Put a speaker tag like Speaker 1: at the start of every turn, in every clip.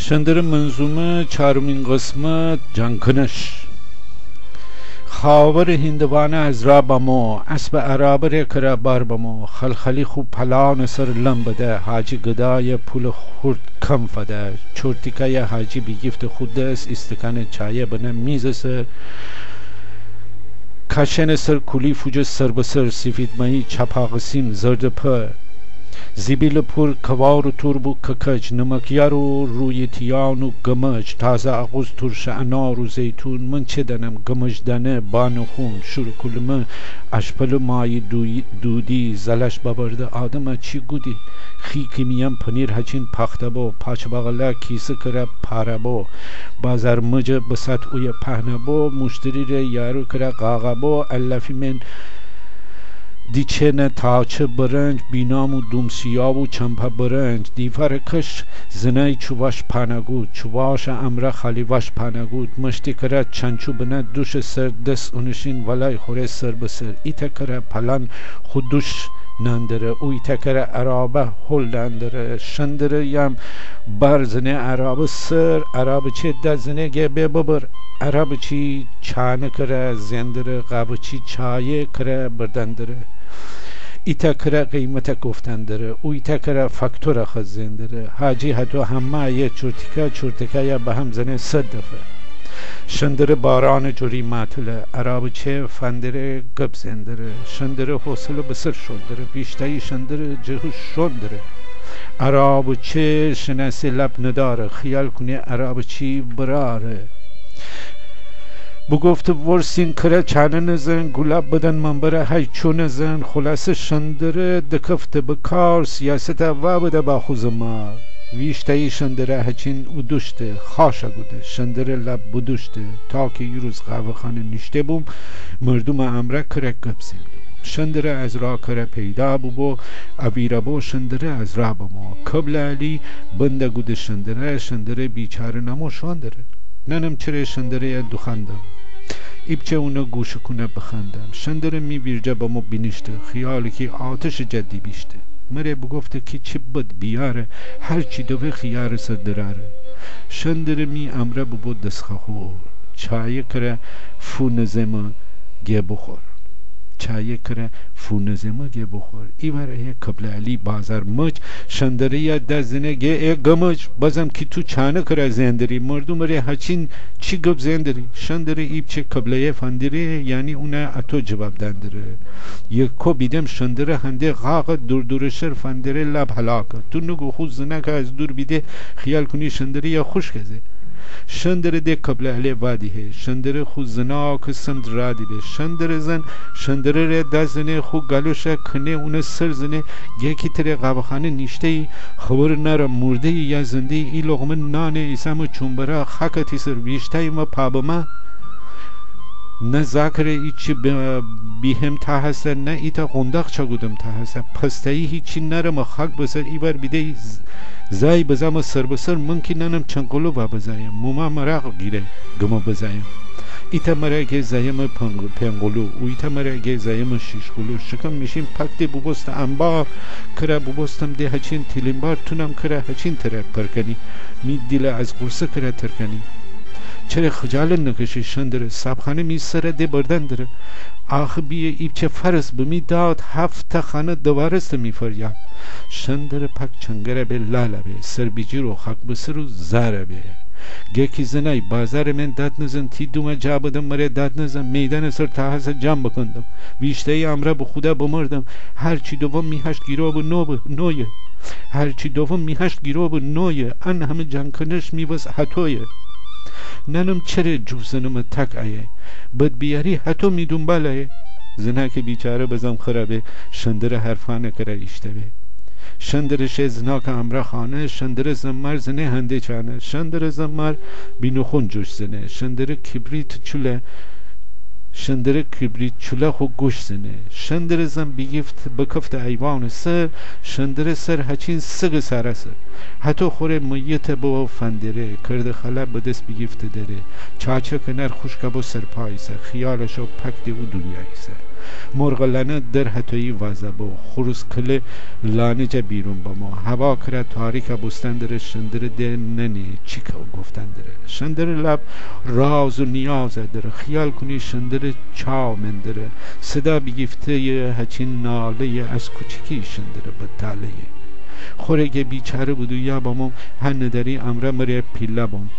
Speaker 1: شندر منظومه چهارمین قسمت جانکنش. خاور هندوانه از را بمو اسب عرابر کرا بار بمو خلخلی خوب پلان سر لم بده حاجی گدای پول خورد کم فده چورتیکای حاجی بیگفت خود است استکان چایه بنه میز سر کشن سر کلی فوج سر بسر سفید ماهی چپاقسیم زرد پر زیبیل پور کوار و تربو ککج نمکیارو روی تیان و گمج تازه اغوز ترش انار و زیتون من چه دنم گمج دنه بانو خون شور کلمه اشپل مای دودی زلش ببرده آدم چی گودی خیکی میم پنیر هچین پخته بو پاچ بغلا کیسه کره پاره بو بازار مجه بسات اوی پهنه بو مشتری ره یارو کره قاقه بو الافی من دیچه تاچه برنج بینام و دومسیا و چمپا برنج دیفر کش زنای چواش پانگود چواش امره خالیواش پانگود مشتی کره چنچو بنه دوش سر دست اونشین ولای خوره سر بسر ایتا کره پلان خودوش نندره اوی تکره عرابه هل نندره شندره یم بر زنه عرابه سر عرابه چه ده زنه گه ببر عرابه چی چانه کره زندره قابه چی چایه کره بردندره ایتا کره قیمت گفتندره اوی تکره فاکتور خزندره حاجی حتو همه یه چورتیکا یا به هم زنه 100 دفعه شندره باران جوری ماتله عرب چه فندره گب زندره شندره حوصله بسر شندره بیشتری شندره جهوش شندره عرب چه شناسی لب نداره خیال کنی عرب چی براره بو گفت ورسین کره چانه نزن گلاب بدن منبره های چون نزن خلاصه شندره دکفت بکار سیاست و بده با خوزما ویشتایی شندره هچین او دوشته خاشه گوده شندره لب بدوشته تا که یه روز قهوه خانه نشته بوم مردم امره کره گب زنده شندره از را کره پیدا بو عبیره بو شندره از را بمو قبل علی بنده گوده شندره بیچاره نمو شندره ننم چره شندره دخندم ایبچه اونو گوش کنه بخندم شندره می بیرجه با ما بینشته خیالی که آتش جدی بیشته مره بگفته که چه بد بیاره هر چی دوه خیار سر دراره شندره می امره ببو دستخور چای کره فونزمه گه بخور چای کره فونزمه گه بخور ایوره قبل علی بازار مچ شندره یا دزنه گه گمج بازم که تو چانه کره زندری مردم ره هچین چی گب زندری شندره ایب چه قبله فندره یعنی اونه اتو جواب دندره یکو بیدم شندره هنده غاق دور فندره لب حلاکه تو نگو خود زنه که از دور بیده خیال کنی شندره یا خوش کزه شندره ده قبل علی وادیه شندره خو زنا کسم درادی به شندره زن شندره ره دزنه خو گلوشه کنه اون سر زنه یکی تره قبخانه نیشته ای خبر نره مرده یا زنده ای لغمه نانه ایسام چونبره خاکتی سر بیشته ما پابما نه ذاکره ایچی بیهم تا هسته نه ایتا قنداق چگودم تا هسته پستایی هیچی نره ما خاک بسر ایبر بیده زای بزام سر بسر ممکن ننم چنگلو با بزایم موما مراق گیره گما بزایم ایتا مرا زایم پنگلو و ایتا مرا زایم شیشگلو شکم میشیم پکتی ببست انبار کرا ببستم ده هچین تیلینبار تونم کرا هچین ترک پرکنی می دیل از قرصه کرا ترکنی چرا خجالت نکشی شندره سابخانه می سره ده بردن داره آخه بیه ایب چه فرس بمی داد 7 خانه دوارست می فریاد شندره پک چنگره به لاله به سر بیجی رو خاک بسر و زاره به گکی زنای بازار من داد نزن تی دومه جا بدم مره داد نزن میدان سر تا هست جام بکندم بیشتری امره به خدا بمردم هرچی دوم میهشت گیرو به نویه هرچی دوم میهشت گیرو به نویه ان همه جنکنش میبس حتویه ننم چره جوزنم تک آیه بد بیاری حتو می دنباله زنه که بیچاره بزم خرابه شندره حرفانه کره ایشته شندره شه زنا که امره خانه شندره زمار زنه هنده چانه شندره زمار بینوخون جوش زنه شندره کبریت چوله خو گوش زنه شندره زن بیگفت بکفت ایوان سر شندره سر هچین سگ سره سر حتی خوره میت با فندره کرده خلا بدست بیگفت داره چاچه کنر خوشکا با سر پایسه خیالشو پکده و دنیایی سر مرغلانه در حتوی وزبو خروس کل لانه جا بیرون با ما هوا کرد تاریک بستن داره شندر ده ننی چی که گفتن داره شندر لب راز و نیاز داره خیال کنی شندر چا من داره صدا بگیفته یه هچین ناله از کوچکی شندر بطاله خورگه بیچاره بودو یا بامم هن نداری امره مره پیله بام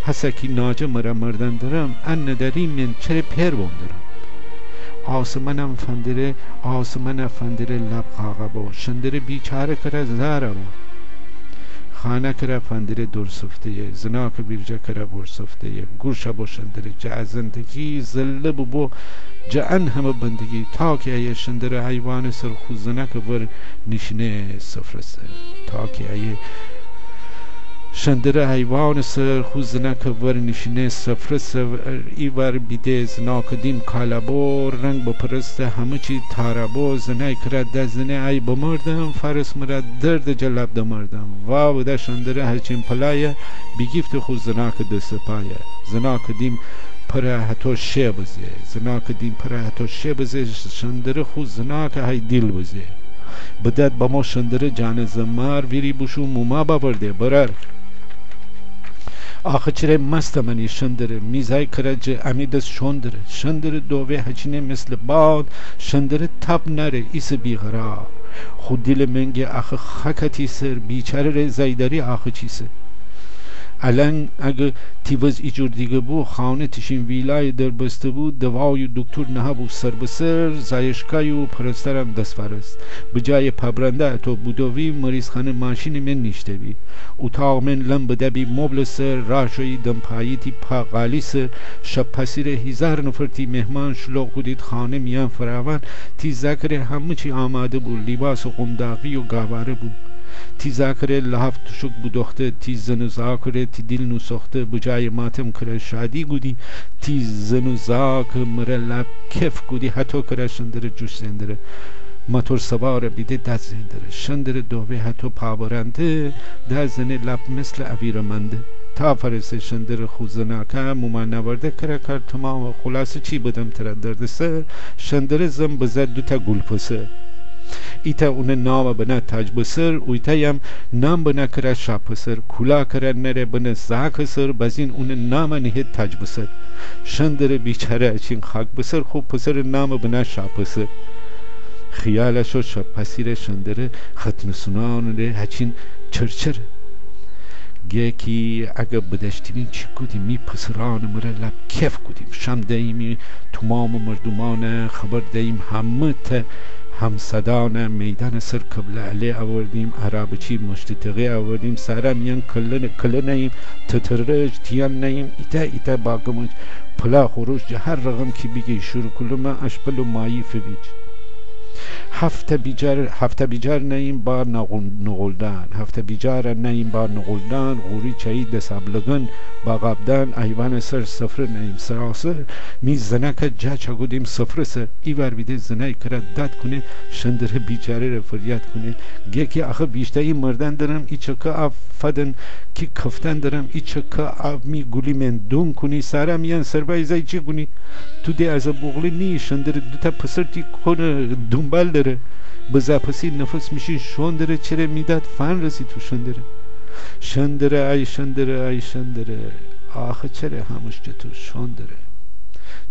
Speaker 1: حسکی ناجه مره مردن دارم ان نداری من چره پیر بام دارم آسمن فندره لب قاقه با شندر بیچاره کره زاره با خانه کره فندره دور سفته زناک بیرجه کره بور سفته گوشه با شندره جه زندگی زله بو جهان همه بندگی تا که ای شندر حیوان سرخوزنک ور نشینه سفرسه تا که ای شندر حیوان سرخوزنک ور نشینه سفرسه ای ور بیده زناک دیم کالبو رنگ بپرسته همه چی تاربو زنای کرد ده زنه ای بمردم فرس مرد درد جلب دمردم واو ده شندر هرچین پلایه بگیفت خوزنک دست پایه زناک دیم پره حتی شه بزه زناک دیم پره حتی شه بزه شندره خود زناک های دیل بزه بدد با ما شندره جان زمار ویری بشو موما باورده برر آخه چره مست منی شندره میزای کرج امیدس شندره شندره دوه هچینه مثل باد شندره تب نره ایس بیغرار خود دیل منگه آخه خکتی سر بیچاره ره زیداری آخه چیسه الان اگه تیوز ایجور دیگه بو خانه تشین ویلای در بسته بود دوای دکتر نه بو سر بسر زایشکای و پرسترم دست فرست بجای پبرنده تو بودوی مریض خانه ماشین من نیشته بی اتاق من لم بده بی مبل سر راشوی دمپاییتی پا غالی سر شب پسیر 1000 نفرتی مهمان شلوغ کدید خانه میان فراوان تی ذکر همه چی آماده بود لباس و قمداغی و گاواره بود تی ذاکره لحفت شک بدوخته تی زن ذاکره تی دل نو سخته بجای ماتم کره شادی گودی تی زن ذاک مره لب کف گودی حتی کره شندره جوش زندره موتور سوار بیده دست زندره شندره دوه حتی پاورنده دست زنه لب مثل اویرمنده تا فرسه شندر خوزناکه مومان نورده کرد تمام خلاصه چی بدم ترد درد سر شندر زم بزد دوتا گل پسر ایتا اون نام بنا تاج بسر اویتا یم نام بنا کرد شاپ بسر کلا کرد نره بنا زاک سر بزین اون نام نه تاج بسر شندر بیچاره اچین خاک بسر خوب بسر نام بنا شاپ بسر خیالشو شب پسیر شندر ختم سنان ره هچین چرچر گیکی اگه بدشتیم چی کدیم می پسران مره لب کف کدیم شم دیمی تمام مردمان خبر دیم همه ته همصدان میدان سر قبل علی آوردیم عربچی مشتتقی آوردیم سارا میان کل نیم تترج تیان نیم ایتا باقمج پلا خروش هر رقم کی بگی شروع کلما اشبل و مایی فبیج هفته بیجار نیم بار نغلدان هفته بیجار نیم بار نغلدان غوری چایی دسابلگن با قبدان ایوان سر سفر نیم سراسر می زنک جا چگودیم سفر سر ایوار بیده زنای کرد داد کنه شندره بیچاره رو فریاد کنه گه که آخه بیشتری مردن دارم ای چکا آفدن کی کفتن دارم ای چکا آف می گولی من دون کنی سارا میان سربای زای چی کنی تو دی از بغلی نی شندره دوتا پسر تی کنه دنبال داره بزاپسی نفس میشی شندره چره میداد فن رسی تو شندره ای شندره آخه چره هموش جتو شندره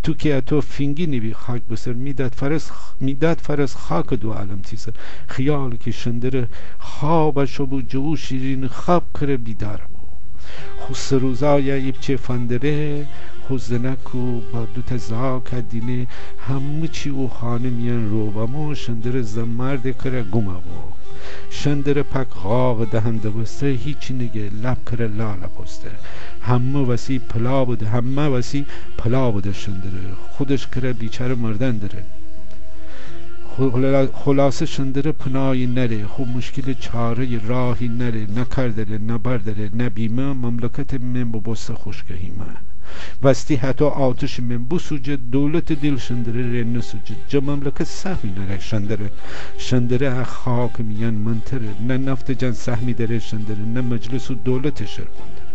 Speaker 1: تو که تو فینگی نبی خاک بسر میداد فرس خاک دو عالم تیسر خیال که شندره خوابشو بو جو شیرین خواب کره بیدار بو خود روزای ایبچه فندره خوزنکو با دوتا زاک دینه همه چی او خانه میان رو و ما شندر زمرد کره گمه بو شندر پک غاق دهنده بسته هیچی نگه لب کره لاله بسته همه وسی پلا بوده شندره خودش کره بیچاره مردن داره خلاصه شندره پناهی نره خوب مشکل چاره راهی نره نکردره نبردره نبیمه مملکت من ببسته خوشگهیمه وستی حتی آتش من بسوجه دولت دل شندره ره نسوجه جا مملکت سهمی نره شندره خاک میان منتره نه نفت جن سهمی داره شندره نه مجلس و دولت شرکندره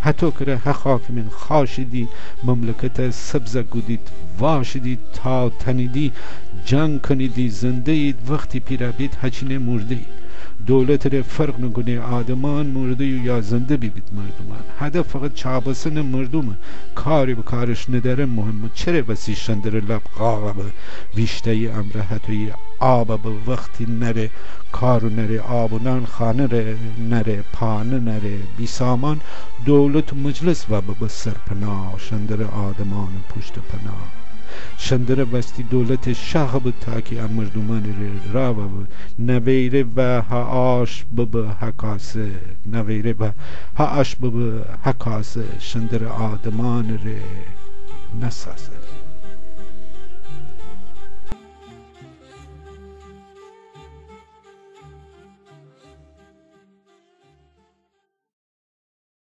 Speaker 1: حتی کره ها خاک من خاشدی مملکت سبز گودید واشدی تا تنیدی جنگ کنیدی زنده اید وقتی پیرابید هچینه مرده اید دولت را فرق نکنه آدمان مرده یا زنده بیبید مردمان هدف فقط چابسن مردمه کاری به کارش نداره مهمه چرا بسی شندر لب غاغبه ویشته امره حتی آبه به وقتی نره کارو نره آب و نان خانه نره پانه نره بی سامان دولت و مجلس و به سرپناه شندر آدمان پشت پناه شندر بستی دولت شاه بود تا که مردمان را بود نویره و هاش ببه حکاسه نویره و هاش ببه حکاسه شندر آدمان ره نساسه